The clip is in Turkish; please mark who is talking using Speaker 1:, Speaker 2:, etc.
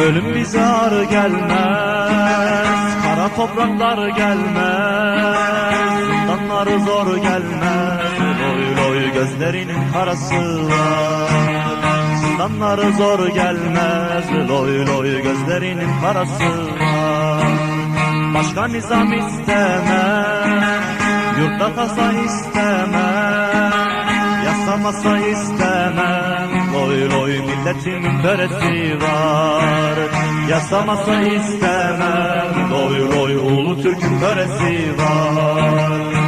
Speaker 1: Ölüm bize ağır gelmez, kara topraklar gelmez, zindanları zor gelmez. Loy loy gözlerinin karası var, zindanları zor gelmez. Loy loy gözlerinin karası var. Başka nizam istemem, yurtta kasa istemem, yasamasa istemem. Loy loy milletimin töresi var, yasamasa istemem. Loy loy ulu Türk'ün töresi var.